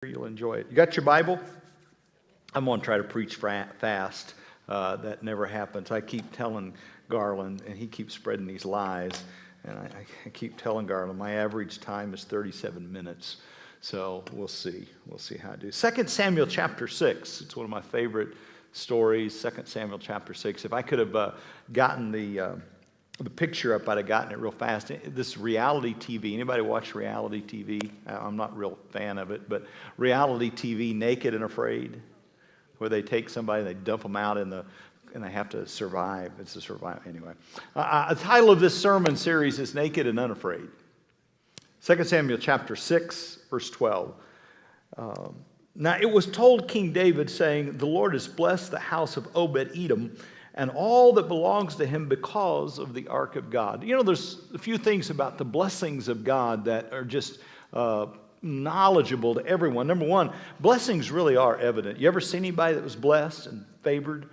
You'll enjoy it. You got your Bible? I'm going to try to preach fast. That never happens. I keep telling Garland, and he keeps spreading these lies. And I keep telling Garland, my average time is 37 minutes. So we'll see. We'll see how I do. 2 Samuel chapter 6. It's one of my favorite stories. 2 Samuel chapter 6. If I could have gotten the picture up, I'd have gotten it real fast. This reality TV, anybody watch reality TV? I'm not a real fan of it, but reality TV, Naked and Afraid, where they take somebody and they dump them out and they have to survive. It's a survival. Anyway, the title of this sermon series is Naked and Unafraid. 2 Samuel chapter 6, verse 12. Now it was told King David, saying, "The Lord has blessed the house of Obed-Edom and all that belongs to him because of the ark of God." You know, there's a few things about the blessings of God that are just knowledgeable to everyone. Number one, blessings really are evident. You ever seen anybody that was blessed and favored?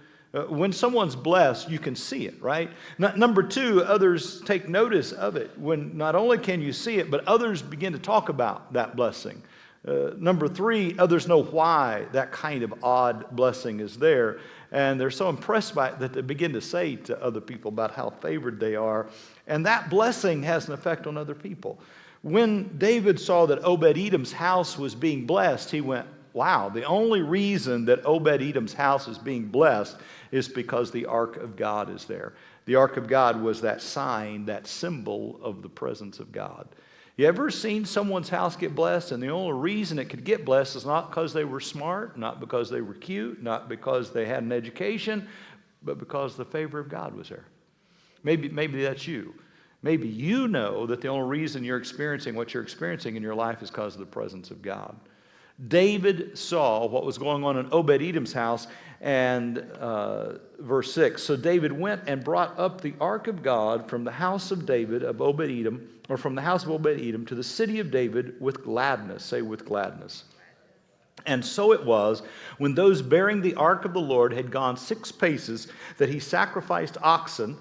When someone's blessed, you can see it, right? Number two, others take notice of it. When not only can you see it, but others begin to talk about that blessing. Number three, others know why that kind of odd blessing is there. And they're so impressed by it that they begin to say to other people about how favored they are. And that blessing has an effect on other people. When David saw that Obed-Edom's house was being blessed, he went, wow, the only reason that Obed-Edom's house is being blessed is because the ark of God is there. The ark of God was that sign, that symbol of the presence of God. You ever seen someone's house get blessed, and the only reason it could get blessed is not because they were smart, not because they were cute, not because they had an education, but because the favor of God was there? Maybe that's you. Maybe you know that the only reason you're experiencing what you're experiencing in your life is because of the presence of God. David saw what was going on in Obed-Edom's house, and verse 6, so David went and brought up the ark of God from the house of David of Obed-Edom, or from the house of Obed-Edom to the city of David with gladness. Say, with gladness. And so it was, when those bearing the ark of the Lord had gone 6 paces, that he sacrificed oxen,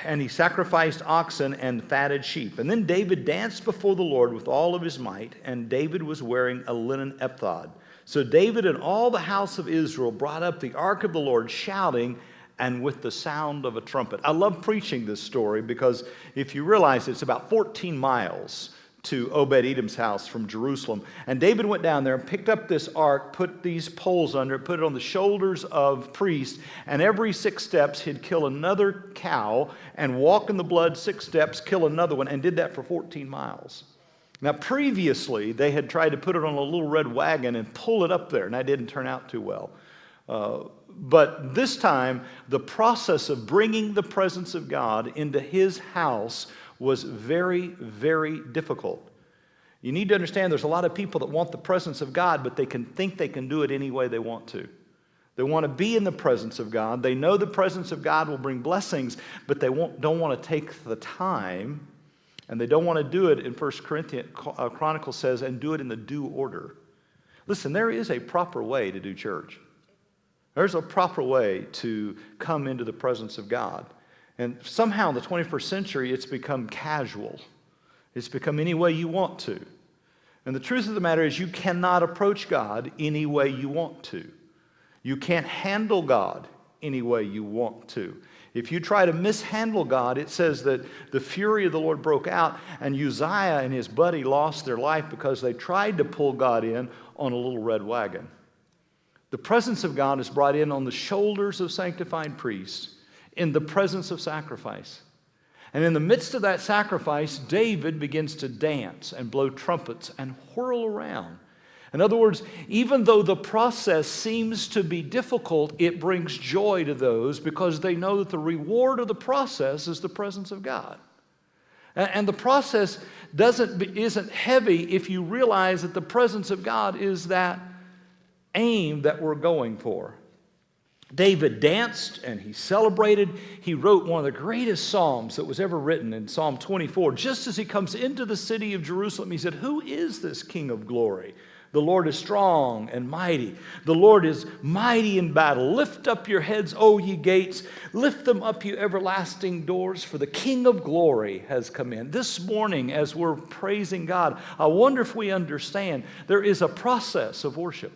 and fatted sheep. And then David danced before the Lord with all of his might, and David was wearing a linen ephod. So David and all the house of Israel brought up the ark of the Lord, shouting, and with the sound of a trumpet. I love preaching this story because if you realize it's about 14 miles to Obed-Edom's house from Jerusalem. And David went down there and picked up this ark, put these poles under it, put it on the shoulders of priests, and every 6 steps he'd kill another cow and walk in the blood 6 steps, kill another one, and did that for 14 miles. Now previously they had tried to put it on a little red wagon and pull it up there, and that didn't turn out too well. But this time, the process of bringing the presence of God into his house was very, very difficult. You need to understand there's a lot of people that want the presence of God, but they think they can do it any way they want to. They want to be in the presence of God. They know the presence of God will bring blessings, but they don't want to take the time, and they don't want to do it, in 1 Chronicles says, and do it in the due order. Listen, there is a proper way to do church. There's a proper way to come into the presence of God. And somehow in the 21st century, it's become casual. It's become any way you want to. And the truth of the matter is you cannot approach God any way you want to. You can't handle God any way you want to. If you try to mishandle God, it says that the fury of the Lord broke out, and Uzziah and his buddy lost their life because they tried to pull God in on a little red wagon. The presence of God is brought in on the shoulders of sanctified priests in the presence of sacrifice. And in the midst of that sacrifice, David begins to dance and blow trumpets and whirl around. In other words, even though the process seems to be difficult, it brings joy to those because they know that the reward of the process is the presence of God. And the process isn't heavy if you realize that the presence of God is that aim that we're going for. David danced and he celebrated. He wrote one of the greatest psalms that was ever written in Psalm 24. Just as he comes into the city of Jerusalem, he said, "Who is this King of glory? The Lord is strong and mighty. The Lord is mighty in battle. Lift up your heads, O ye gates. Lift them up, you everlasting doors, for the King of glory has come in. This morning, as we're praising God, I wonder if we understand there is a process of worship.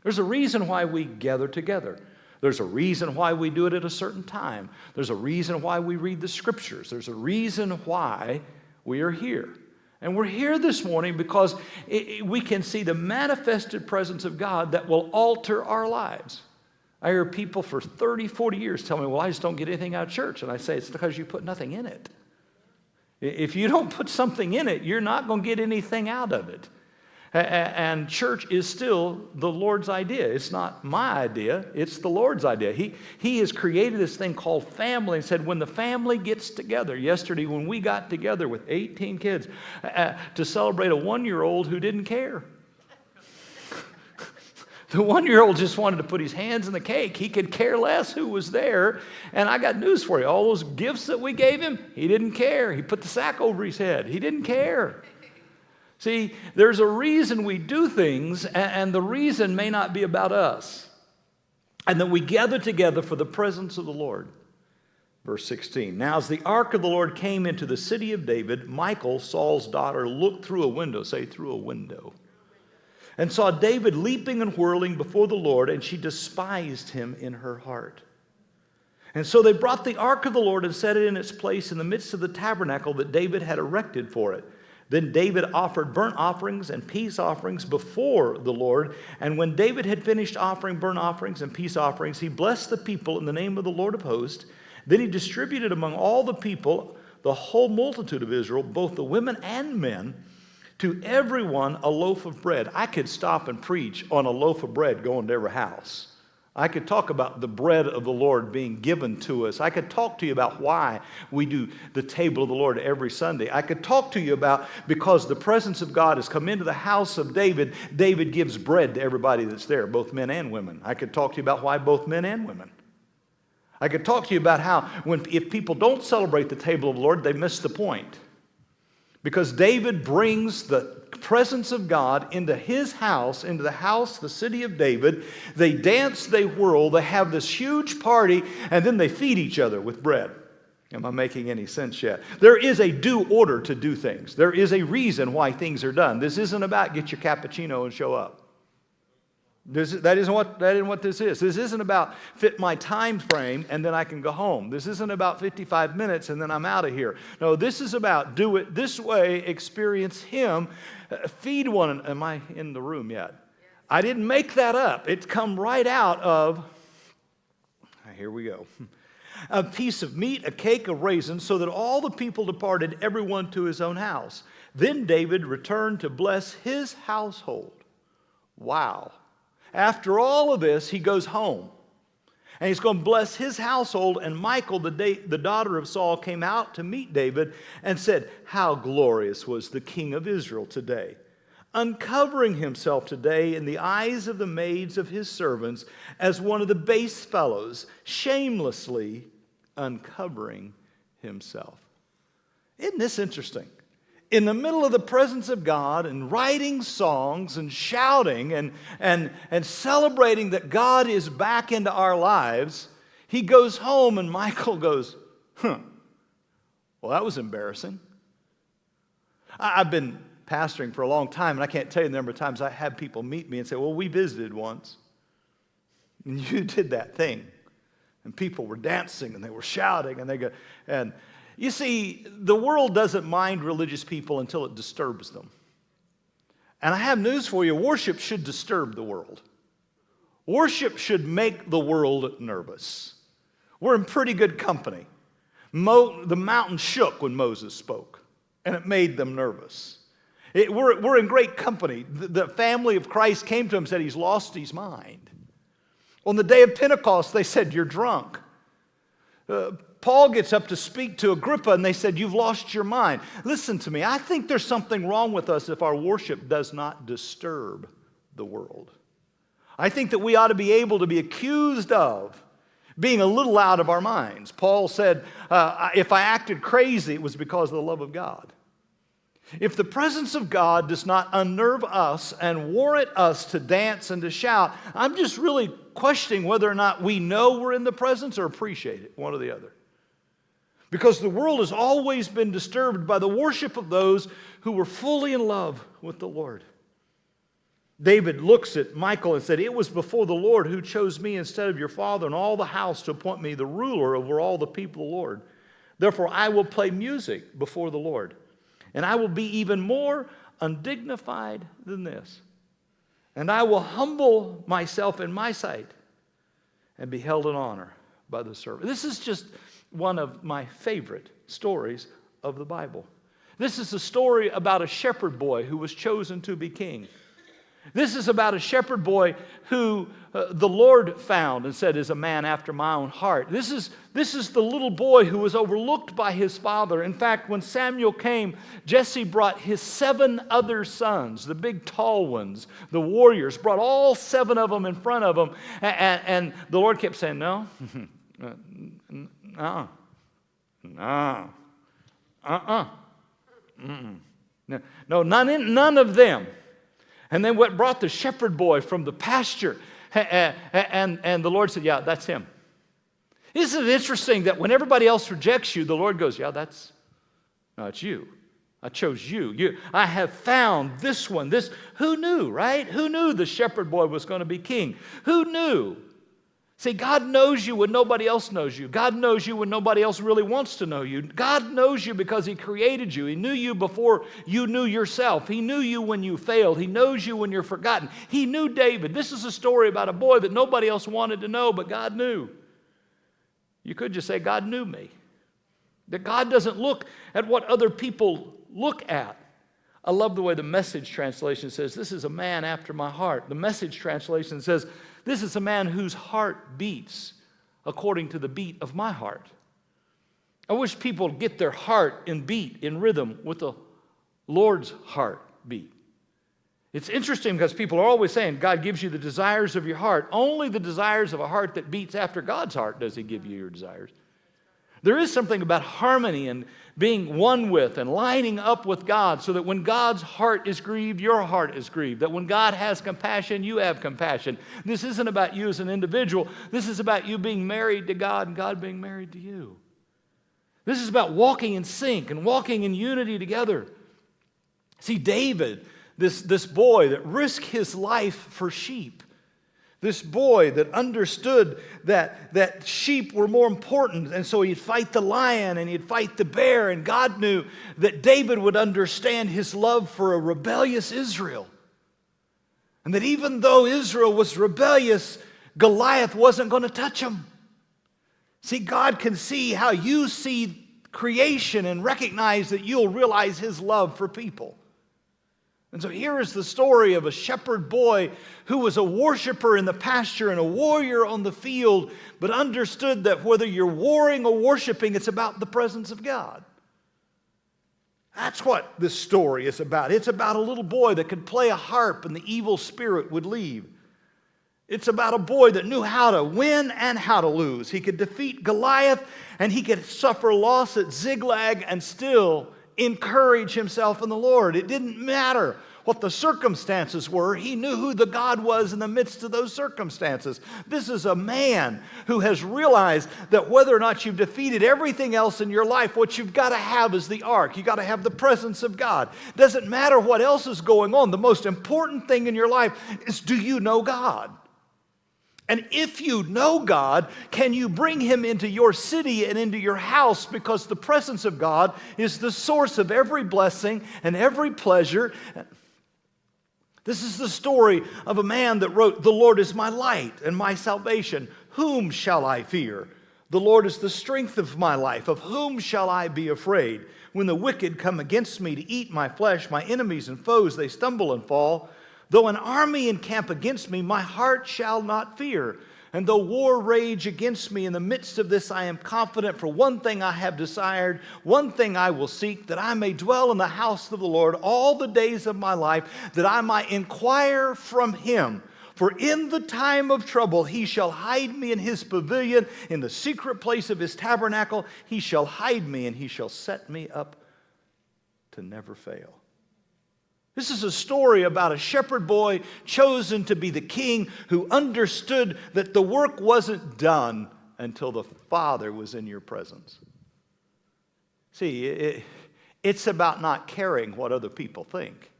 There's a reason why we gather together. There's a reason why we do it at a certain time. There's a reason why we read the Scriptures. There's a reason why we are here. And we're here this morning because we can see the manifested presence of God that will alter our lives. I hear people for 30, 40 years tell me, well, I just don't get anything out of church. And I say, it's because you put nothing in it. If you don't put something in it, you're not going to get anything out of it. And church is still the Lord's idea. It's not my idea. It's the Lord's idea. He has created this thing called family and said when the family gets together, yesterday when we got together with 18 kids to celebrate a 1-year-old who didn't care. The 1-year-old just wanted to put his hands in the cake. He could care less who was there. And I got news for you. All those gifts that we gave him, he didn't care. He put the sack over his head. He didn't care. See, there's a reason we do things, and the reason may not be about us. And that we gather together for the presence of the Lord. Verse 16, now as the ark of the Lord came into the city of David, Michal, Saul's daughter, looked through a window, say through a window, and saw David leaping and whirling before the Lord, and she despised him in her heart. And so they brought the ark of the Lord and set it in its place in the midst of the tabernacle that David had erected for it. Then David offered burnt offerings and peace offerings before the Lord. And when David had finished offering burnt offerings and peace offerings, he blessed the people in the name of the Lord of hosts. Then he distributed among all the people, the whole multitude of Israel, both the women and men, to everyone a loaf of bread. I could stop and preach on a loaf of bread going to every house. I could talk about the bread of the Lord being given to us. I could talk to you about why we do the table of the Lord every Sunday. I could talk to you about because the presence of God has come into the house of David, David gives bread to everybody that's there, both men and women. I could talk to you about why both men and women. I could talk to you about how if people don't celebrate the table of the Lord, they miss the point. Because David brings the presence of God into his house, into the house, the city of David. They dance, they whirl, they have this huge party, and then they feed each other with bread. Am I making any sense yet? There is a due order to do things. There is a reason why things are done. This isn't about get your cappuccino and show up. That isn't what this is. This isn't about fit my time frame and then I can go home. This isn't about 55 minutes and then I'm out of here. No, this is about do it this way, experience Him, feed one. Am I in the room yet? I didn't make that up. It's come right out of, here we go. A piece of meat, a cake of raisins, so that all the people departed, everyone to his own house. Then David returned to bless his household. Wow. After all of this, he goes home. And he's going to bless his household. And Michal, the daughter of Saul, came out to meet David and said, how glorious was the king of Israel today, uncovering himself today in the eyes of the maids of his servants as one of the base fellows, shamelessly uncovering himself. Isn't this interesting? In the middle of the presence of God and writing songs and shouting and celebrating that God is back into our lives, he goes home and Michal goes, well, that was embarrassing. I've been pastoring for a long time, and I can't tell you the number of times I had people meet me and say, well, we visited once, and you did that thing. And people were dancing, and they were shouting, and they go, and you see, the world doesn't mind religious people until it disturbs them. And I have news for you. Worship should disturb the world. Worship should make the world nervous. We're in pretty good company. The mountain shook when Moses spoke, and it made them nervous. We're in great company. The family of Christ came to him and said, he's lost his mind. On the day of Pentecost, they said, you're drunk. Paul gets up to speak to Agrippa, and they said, you've lost your mind. Listen to me. I think there's something wrong with us if our worship does not disturb the world. I think that we ought to be able to be accused of being a little out of our minds. Paul said, if I acted crazy, it was because of the love of God. If the presence of God does not unnerve us and warrant us to dance and to shout, I'm just really questioning whether or not we know we're in the presence or appreciate it, one or the other. Because the world has always been disturbed by the worship of those who were fully in love with the Lord. David looks at Michal and said, "It was before the Lord who chose me instead of your father and all the house to appoint me the ruler over all the people of the Lord. Therefore I will play music before the Lord. And I will be even more undignified than this. And I will humble myself in my sight and be held in honor by the servant." This is just one of my favorite stories of the Bible. This is a story about a shepherd boy who was chosen to be king. This is about a shepherd boy who the Lord found and said is a man after my own heart. This is the little boy who was overlooked by his father. In fact, when Samuel came, Jesse brought his 7 other sons, the big tall ones, the warriors, brought all 7 of them in front of him. And the Lord kept saying, no, no, none of them. And then what brought the shepherd boy from the pasture? And the Lord said, yeah, that's him. Isn't it interesting that when everybody else rejects you, the Lord goes, yeah, it's you. I chose you. I have found this one. Who knew, right? Who knew the shepherd boy was going to be king? Who knew? See, God knows you when nobody else knows you. God knows you when nobody else really wants to know you. God knows you because He created you. He knew you before you knew yourself. He knew you when you failed. He knows you when you're forgotten. He knew David. This is a story about a boy that nobody else wanted to know, but God knew. You could just say, God knew me. That God doesn't look at what other people look at. I love the way the Message translation says, this is a man after my heart. The Message translation says, this is a man whose heart beats according to the beat of my heart. I wish people get their heart in beat, in rhythm with the Lord's heartbeat. It's interesting because people are always saying God gives you the desires of your heart. Only the desires of a heart that beats after God's heart does He give you your desires. There is something about harmony and being one with and lining up with God so that when God's heart is grieved, your heart is grieved. That when God has compassion, you have compassion. This isn't about you as an individual. This is about you being married to God and God being married to you. This is about walking in sync and walking in unity together. See, David, this boy that risked his life for sheep, this boy that understood that sheep were more important, and so he'd fight the lion and he'd fight the bear, and God knew that David would understand his love for a rebellious Israel. And that even though Israel was rebellious, Goliath wasn't going to touch him. See, God can see how you see creation and recognize that you'll realize His love for people. And so here is the story of a shepherd boy who was a worshiper in the pasture and a warrior on the field, but understood that whether you're warring or worshiping, it's about the presence of God. That's what this story is about. It's about a little boy that could play a harp and the evil spirit would leave. It's about a boy that knew how to win and how to lose. He could defeat Goliath and he could suffer loss at Ziklag and still encourage himself in the Lord. It didn't matter what the circumstances were. He knew who the God was in the midst of those circumstances. This is a man who has realized that whether or not you've defeated everything else in your life, what you've got to have is the ark. You've got to have the presence of God. Doesn't matter what else is going on. The most important thing in your life is, do you know God? And if you know God, can you bring Him into your city and into your house? Because the presence of God is the source of every blessing and every pleasure. This is the story of a man that wrote, "The Lord is my light and my salvation. Whom shall I fear? The Lord is the strength of my life. Of whom shall I be afraid? When the wicked come against me to eat my flesh, my enemies and foes, they stumble and fall. Though an army encamp against me, my heart shall not fear. And though war rage against me, in the midst of this I am confident. For one thing I have desired, one thing I will seek, that I may dwell in the house of the Lord all the days of my life, that I might inquire from Him. For in the time of trouble He shall hide me in His pavilion, in the secret place of His tabernacle He shall hide me, and He shall set me up to never fail." This is a story about a shepherd boy chosen to be the king who understood that the work wasn't done until the Father was in your presence. See, it's about not caring what other people think.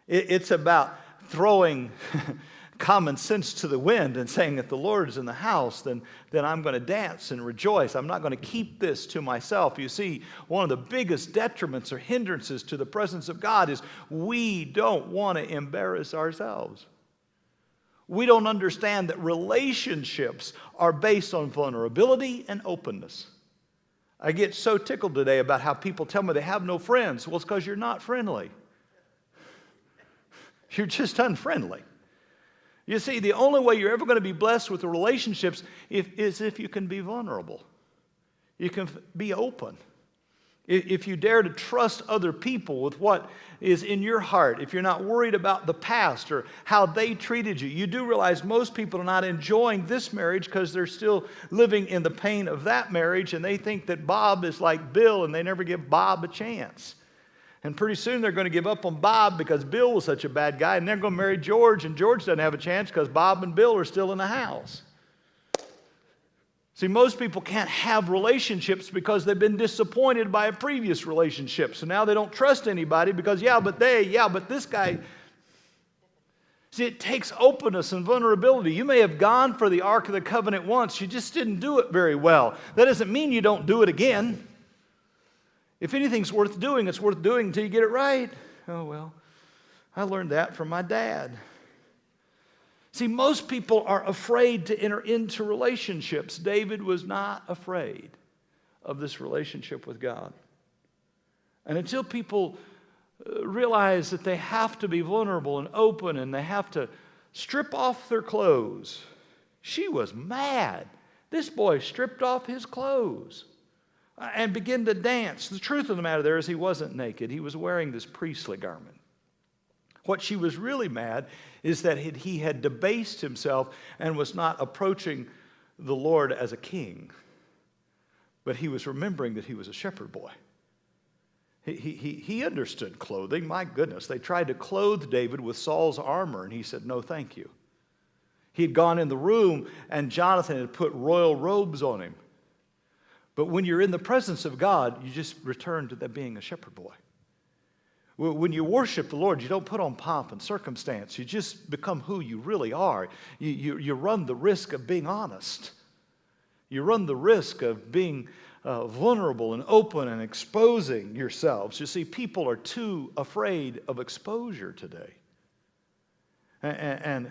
It's about throwing common sense to the wind and saying, if the Lord is in the house, then I'm going to dance and rejoice. I'm not going to keep this to myself. You see, one of the biggest detriments or hindrances to the presence of God is we don't want to embarrass ourselves. We don't understand that relationships are based on vulnerability and openness. I get so tickled today about how people tell me they have no friends. Well, it's because you're not friendly. You're just unfriendly. You see, the only way you're ever going to be blessed with the relationships is if you can be vulnerable. You can be open. If you dare to trust other people with what is in your heart, if you're not worried about the past or how they treated you, you do realize most people are not enjoying this marriage because they're still living in the pain of that marriage, and they think that Bob is like Bill, and they never give Bob a chance. And pretty soon they're going to give up on Bob because Bill was such a bad guy, and they're going to marry George, and George doesn't have a chance because Bob and Bill are still in the house. See, most people can't have relationships because they've been disappointed by a previous relationship. So now they don't trust anybody because, but this guy. See, it takes openness and vulnerability. You may have gone for the Ark of the Covenant once. You just didn't do it very well. That doesn't mean you don't do it again. If anything's worth doing, it's worth doing until you get it right. Oh, well, I learned that from my dad. See, most people are afraid to enter into relationships. David was not afraid of this relationship with God. And until people realize that they have to be vulnerable and open and they have to strip off their clothes. She was mad. This boy stripped off his clothes and began to dance. The truth of the matter there is he wasn't naked. He was wearing this priestly garment. What she was really mad is that he had debased himself and was not approaching the Lord as a king. But he was remembering that he was a shepherd boy. He understood clothing. My goodness, they tried to clothe David with Saul's armor, and he said, no, thank you. He had gone in the room, and Jonathan had put royal robes on him. But when you're in the presence of God, you just return to that being a shepherd boy. When you worship the Lord, you don't put on pomp and circumstance. You just become who you really are. You run the risk of being honest. You run the risk of being vulnerable and open and exposing yourselves. You see, people are too afraid of exposure today. And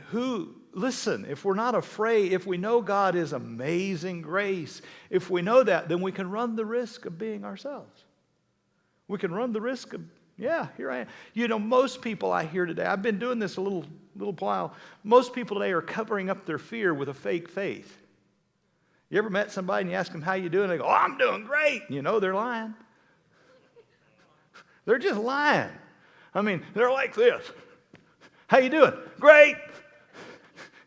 listen, if we're not afraid, if we know God is amazing grace, if we know that, then we can run the risk of being ourselves. We can run the risk of, here I am. You know, most people I hear today, I've been doing this a little while, most people today are covering up their fear with a fake faith. You ever met somebody and you ask them, how you doing? They go, oh, I'm doing great. You know, they're lying. They're just lying. I mean, they're like this. How you doing? Great.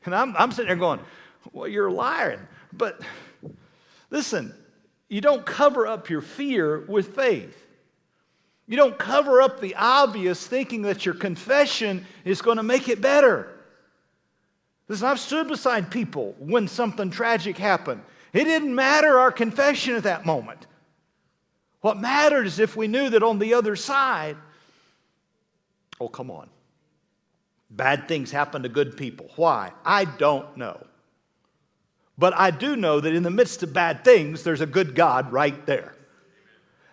And I'm sitting there going, well, you're lying. But listen, you don't cover up your fear with faith. You don't cover up the obvious thinking that your confession is going to make it better. Listen, I've stood beside people when something tragic happened. It didn't matter our confession at that moment. What mattered is if we knew that on the other side, oh, come on. Bad things happen to good people. Why? I don't know. But I do know that in the midst of bad things, there's a good God right there.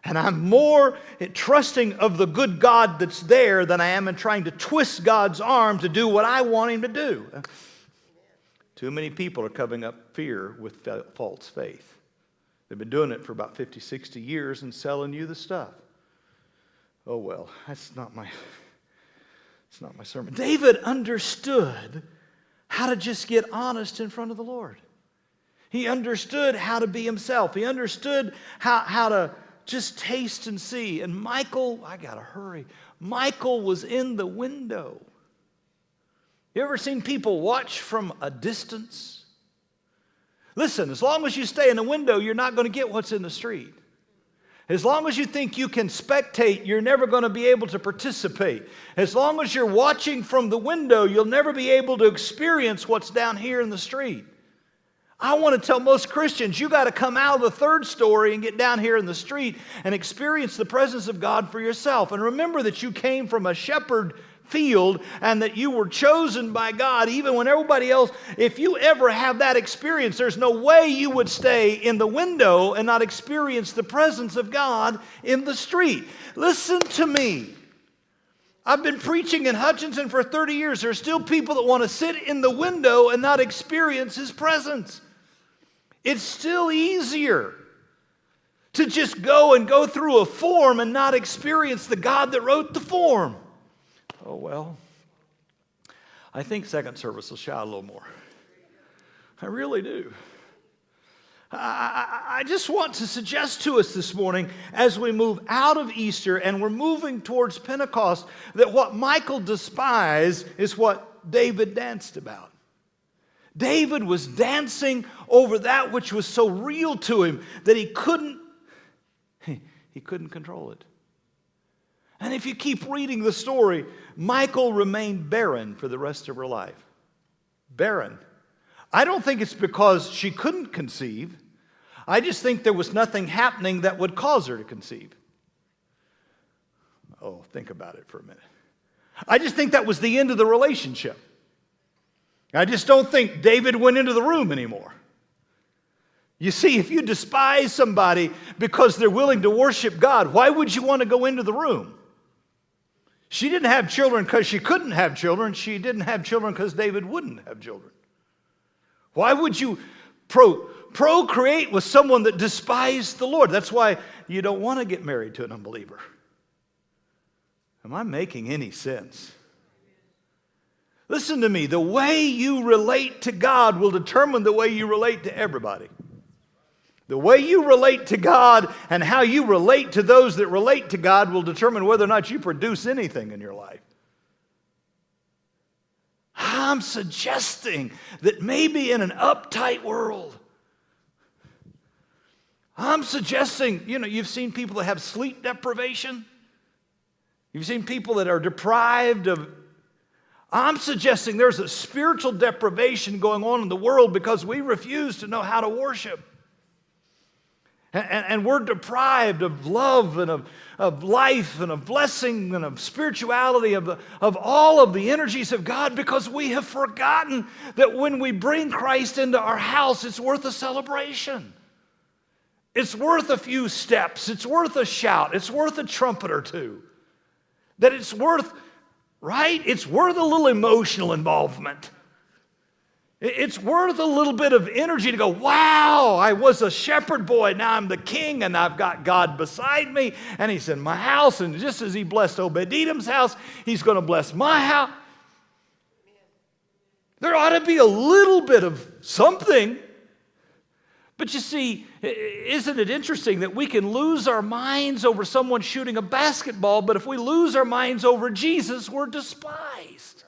And I'm more trusting of the good God that's there than I am in trying to twist God's arm to do what I want him to do. Too many people are covering up fear with false faith. They've been doing it for about 50, 60 years and selling you the stuff. Oh, well, it's not my sermon. David understood how to just get honest in front of the Lord. He understood how to be himself. He understood how to just taste and see. And Michal, I got to hurry. Michal was in the window. You ever seen people watch from a distance? Listen, as long as you stay in the window, you're not going to get what's in the street. As long as you think you can spectate, you're never going to be able to participate. As long as you're watching from the window, you'll never be able to experience what's down here in the street. I want to tell most Christians, you got to come out of the third story and get down here in the street and experience the presence of God for yourself. And remember that you came from a shepherd field and that you were chosen by God even when everybody else, if you ever have that experience, there's no way you would stay in the window and not experience the presence of God in the street. Listen to me. I've been preaching in Hutchinson for 30 years. There are still people that want to sit in the window and not experience His presence. It's still easier to just go through a form and not experience the God that wrote the form. Oh, well, I think second service will shout a little more. I really do. I just want to suggest to us this morning, as we move out of Easter and we're moving towards Pentecost, that what Michal despised is what David danced about. David was dancing over that which was so real to him that he couldn't control it. And if you keep reading the story, Michal remained barren for the rest of her life. Barren. I don't think it's because she couldn't conceive. I just think there was nothing happening that would cause her to conceive. Oh, think about it for a minute. I just think that was the end of the relationship. I just don't think David went into the room anymore. You see, if you despise somebody because they're willing to worship God, why would you want to go into the room? She didn't have children because she couldn't have children. She didn't have children because David wouldn't have children. Why would you procreate with someone that despised the Lord? That's why you don't want to get married to an unbeliever. Am I making any sense? Listen to me. The way you relate to God will determine the way you relate to everybody. The way you relate to God and how you relate to those that relate to God will determine whether or not you produce anything in your life. I'm suggesting that maybe in an uptight world, I'm suggesting, you've seen people that have sleep deprivation. You've seen people that are deprived of. I'm suggesting there's a spiritual deprivation going on in the world because we refuse to know how to worship. And we're deprived of love and of life and of blessing and of spirituality, of all of the energies of God, because we have forgotten that when we bring Christ into our house, it's worth a celebration. It's worth a few steps. It's worth a shout. It's worth a trumpet or two. That it's worth, right? It's worth a little emotional involvement. It's worth a little bit of energy to go, wow, I was a shepherd boy, now I'm the king, and I've got God beside me, and He's in my house, and just as He blessed Obed-Edom's house, He's going to bless my house. There ought to be a little bit of something. But you see, isn't it interesting that we can lose our minds over someone shooting a basketball, but if we lose our minds over Jesus, we're despised.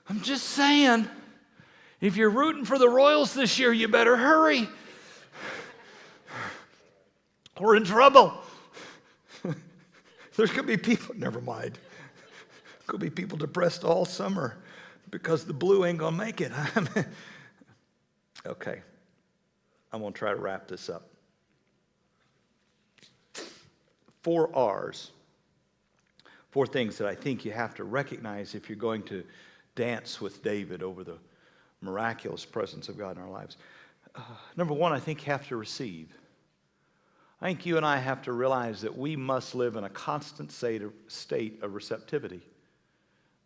I'm just saying, if you're rooting for the Royals this year, you better hurry. We're in trouble. There's going to be people, never mind. There's going to be people depressed all summer because the Blue ain't going to make it. Okay, I'm going to try to wrap this up. 4 R's. 4 things that I think you have to recognize if you're going to dance with David over the miraculous presence of God in our lives. Number 1, I think you have to receive. I think you and I have to realize that we must live in a constant state of receptivity.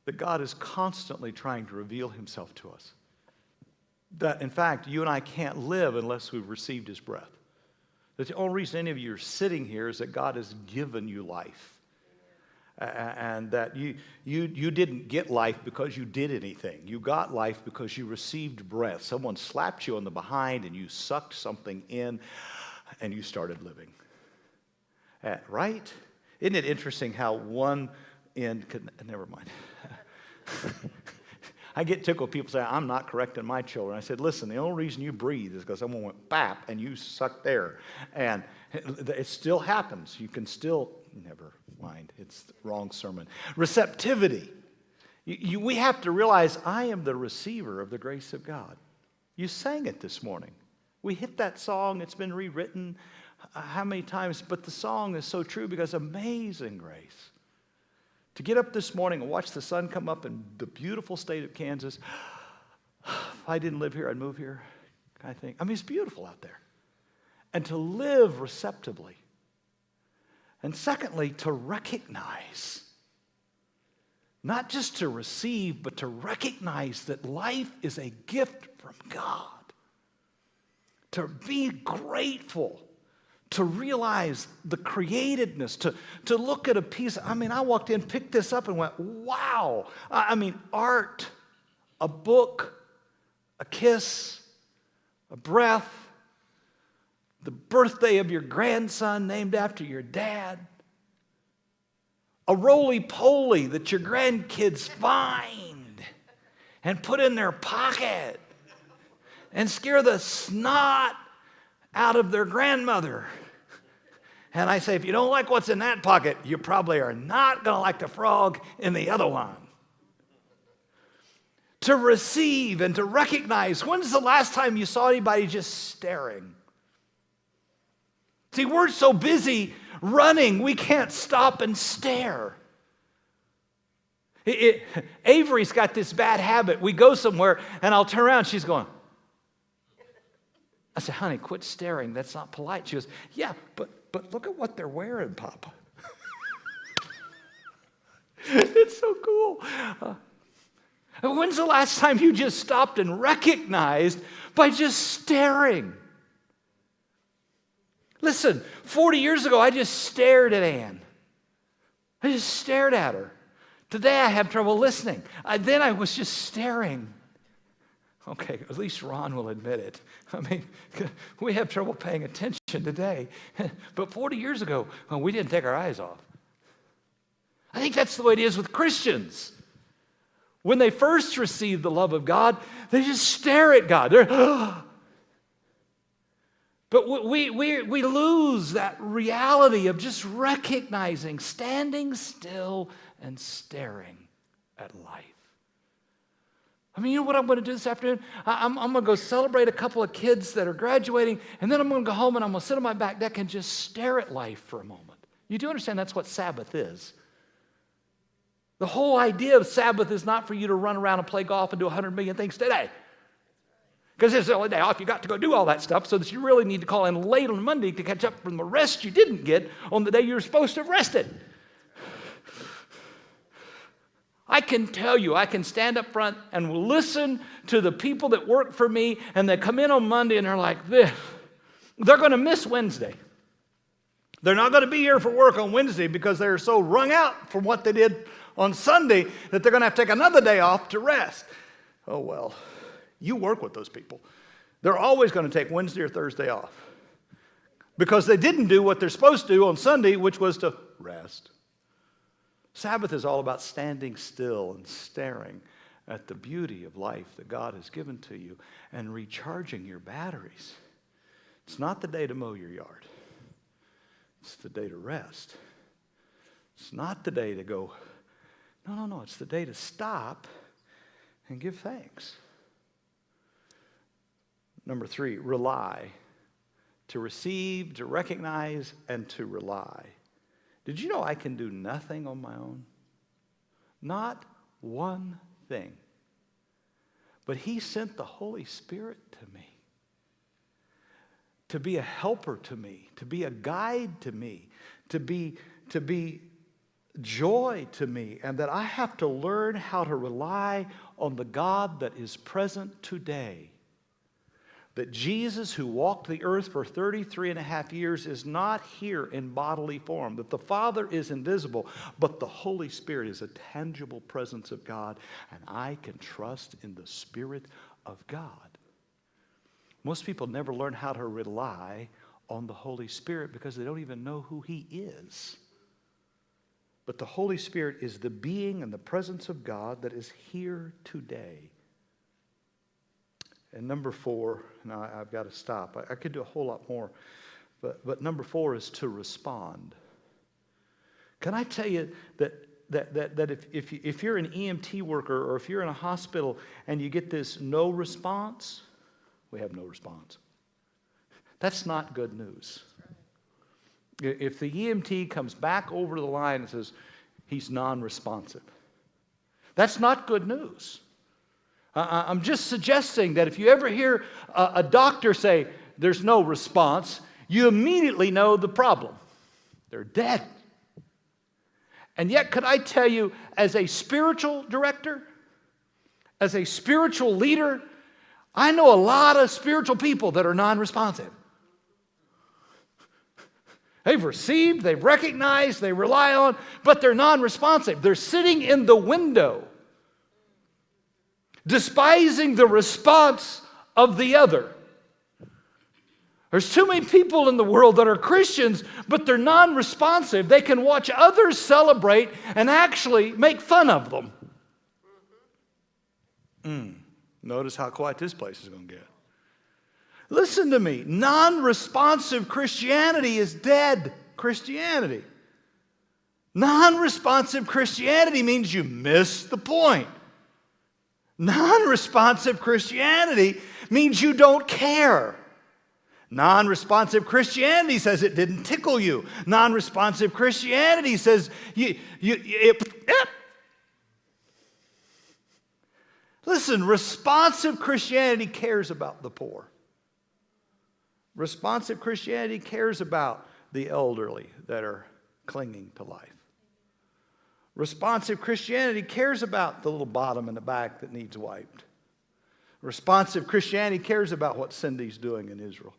That God is constantly trying to reveal Himself to us. That, in fact, you and I can't live unless we've received His breath. That the only reason any of you are sitting here is that God has given you life. And that you didn't get life because you did anything. You got life because you received breath. Someone slapped you on the behind and you sucked something in and you started living. Right? Isn't it interesting how one end could... Never mind. I get tickled. People say, I'm not correcting my children. I said, listen, the only reason you breathe is because someone went bap and you sucked air. And it still happens. You can still, never mind, it's the wrong sermon. Receptivity. We have to realize I am the receiver of the grace of God. You sang it this morning. We hit that song. It's been rewritten how many times? But the song is so true because amazing grace. To get up this morning and watch the sun come up in the beautiful state of Kansas. If I didn't live here, I'd move here, I think. I mean, it's beautiful out there. And to live receptively. And secondly, to recognize. Not just to receive, but to recognize that life is a gift from God. To be grateful. To realize the createdness, to look at a piece. I mean, I walked in, picked this up and went, wow. I mean, art, a book, a kiss, a breath, the birthday of your grandson named after your dad, a roly-poly that your grandkids find and put in their pocket and scare the snot out of their grandmother. And I say, if you don't like what's in that pocket, you probably are not going to like the frog in the other one. To receive and to recognize. When's the last time you saw anybody just staring? See, we're so busy running, we can't stop and stare. Avery's got this bad habit. We go somewhere, and I'll turn around, she's going. I said, honey, quit staring. That's not polite. She goes, yeah, but look at what they're wearing, Papa. It's so cool. When's the last time you just stopped and recognized by just staring? Listen, 40 years ago, I just stared at Ann. I just stared at her. Today, I have trouble listening. Then I was just staring. Okay, at least Ron will admit it. I mean, we have trouble paying attention today. But 40 years ago, well, we didn't take our eyes off. I think that's the way it is with Christians. When they first receive the love of God, they just stare at God. But we lose that reality of just recognizing, standing still and staring at life. I mean, you know what I'm going to do this afternoon? I'm going to go celebrate a couple of kids that are graduating, and then I'm going to go home and I'm going to sit on my back deck and just stare at life for a moment. You do understand that's what Sabbath is. The whole idea of Sabbath is not for you to run around and play golf and do 100 million things today. Because it's the only day off. You got to go do all that stuff so that you really need to call in late on Monday to catch up from the rest you didn't get on the day you were supposed to have rested. I can tell you, I can stand up front and listen to the people that work for me, and they come in on Monday and they're like this. They're going to miss Wednesday. They're not going to be here for work on Wednesday because they're so wrung out from what they did on Sunday that they're going to have to take another day off to rest. Oh, well, you work with those people. They're always going to take Wednesday or Thursday off because they didn't do what they're supposed to do on Sunday, which was to rest. Sabbath is all about standing still and staring at the beauty of life that God has given to you and recharging your batteries. It's not the day to mow your yard. It's the day to rest. It's not the day to go, no. It's the day to stop and give thanks. Number 3, rely. To receive, to recognize, and to rely. Did you know I can do nothing on my own? Not one thing. But He sent the Holy Spirit to me to be a helper to me, to be a guide to me, to be joy to me, and that I have to learn how to rely on the God that is present today. That Jesus, who walked the earth for 33 and a half years, is not here in bodily form. That the Father is invisible, but the Holy Spirit is a tangible presence of God, and I can trust in the Spirit of God. Most people never learn how to rely on the Holy Spirit because they don't even know who He is. But the Holy Spirit is the being and the presence of God that is here today. And number 4, now I've got to stop. I could do a whole lot more. But number 4 is to respond. Can I tell you that if you're an EMT worker or if you're in a hospital and you get this no response, we have no response. That's not good news. If the EMT comes back over the line and says he's non-responsive, that's not good news. I'm just suggesting that if you ever hear a doctor say there's no response, you immediately know the problem. They're dead. And yet, could I tell you, as a spiritual director, as a spiritual leader, I know a lot of spiritual people that are non-responsive. They've received, they've recognized, they rely on, but they're non-responsive. They're sitting in the window, despising the response of the other. There's too many people in the world that are Christians, but they're non-responsive. They can watch others celebrate and actually make fun of them. Notice how quiet this place is going to get. Listen to me. Non-responsive Christianity is dead Christianity. Non-responsive Christianity means you miss the point. Non-responsive Christianity means you don't care. Non-responsive Christianity says it didn't tickle you. Non-responsive Christianity says Listen, responsive Christianity cares about the poor. Responsive Christianity cares about the elderly that are clinging to life. Responsive Christianity cares about the little bottom in the back that needs wiped. Responsive Christianity cares about what Cindy's doing in Israel.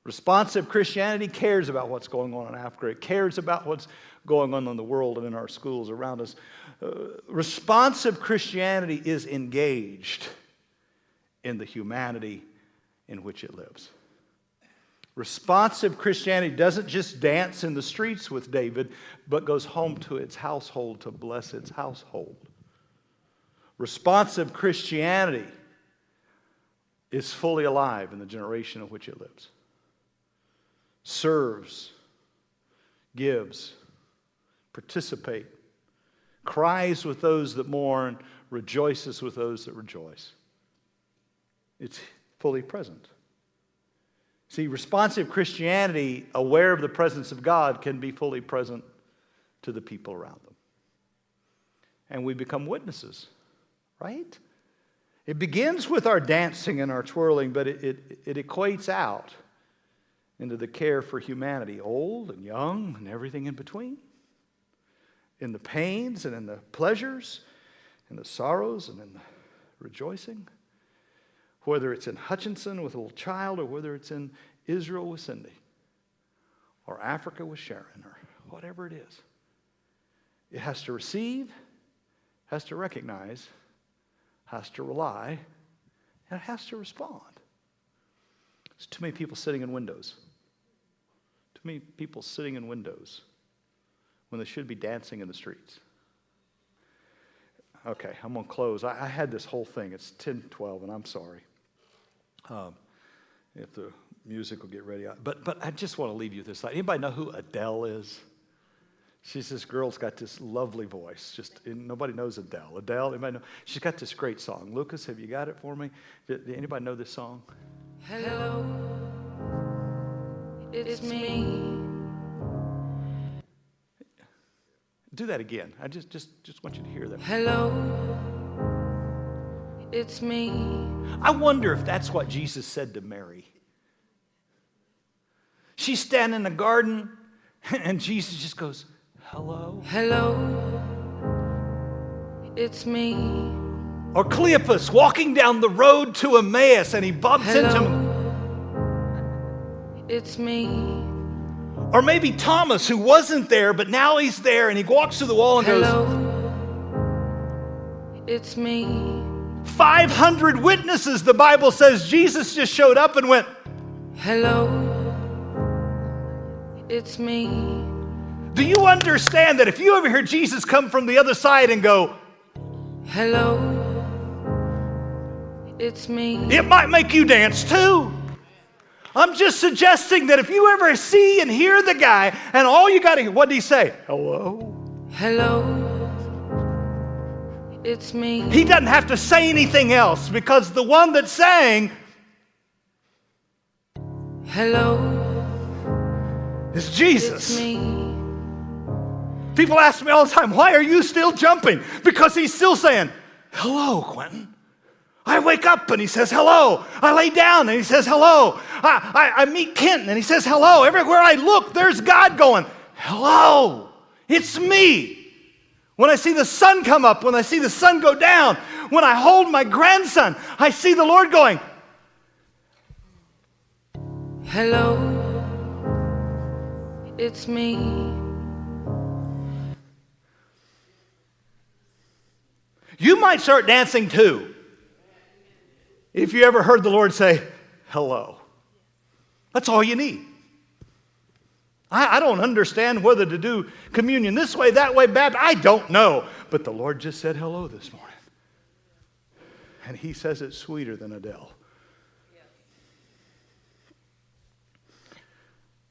Responsive Christianity cares about what's going on in Africa. It cares about what's going on in the world and in our schools around us. Responsive Christianity is engaged in the humanity in which it lives. Responsive Christianity doesn't just dance in the streets with David, but goes home to its household to bless its household. Responsive Christianity is fully alive in the generation in which it lives. Serves, gives, participate, cries with those that mourn, rejoices with those that rejoice. It's fully present. See, responsive Christianity, aware of the presence of God, can be fully present to the people around them. And we become witnesses, right? It begins with our dancing and our twirling, but it equates out into the care for humanity, old and young and everything in between. In the pains and in the pleasures, in the sorrows and in the rejoicing. Whether it's in Hutchinson with a little child or whether it's in Israel with Cindy or Africa with Sharon or whatever it is. It has to receive, has to recognize, has to rely, and it has to respond. There's too many people sitting in windows. Too many people sitting in windows when they should be dancing in the streets. Okay, I'm going to close. I had this whole thing. It's 10:12, and I'm sorry. If the music will get ready. But I just want to leave you with this. Anybody know who Adele is? She's this girl's got this lovely voice. Nobody knows Adele. Adele, anybody know? She's got this great song. Lucas, have you got it for me? Did anybody know this song? Hello, it's me. Do that again. I just want you to hear that. Hello, it's me. I wonder if that's what Jesus said to Mary. She's standing in the garden, and Jesus just goes, hello. Hello, it's me. Or Cleopas walking down the road to Emmaus, and he bumps into him. It's me. Or maybe Thomas, who wasn't there, but now he's there, and he walks through the wall and Hello, it's me. 500 witnesses, the Bible says. Jesus just showed up and went, Hello, it's me. Do you understand that if you ever hear Jesus come from the other side and go, hello, it's me. it might make you dance too? I'm just suggesting that if you ever see and hear the guy and all you got to hear, what did he say? Hello? Hello, it's me. He doesn't have to say anything else because the one that sang Hello, is it's Jesus. me. People ask me all the time, why are you still jumping? Because he's still saying, hello, Quentin. I wake up and he says hello. I lay down and he says hello. I meet Kenton and he says hello. Everywhere I look, there's God going, hello, it's me. When I see the sun come up, when I see the sun go down, when I hold my grandson, I see the Lord going, Hello, it's me. you might start dancing too. If you ever heard the Lord say, hello. That's all you need. I don't understand whether to do communion this way, that way, baptism. I don't know. But the Lord just said hello this morning. And he says it's sweeter than Adele.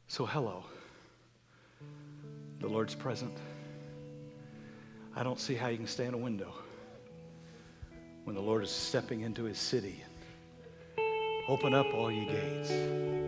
So hello. The Lord's present. I don't see how you can stay in a window when the Lord is stepping into his city. Open up all ye gates.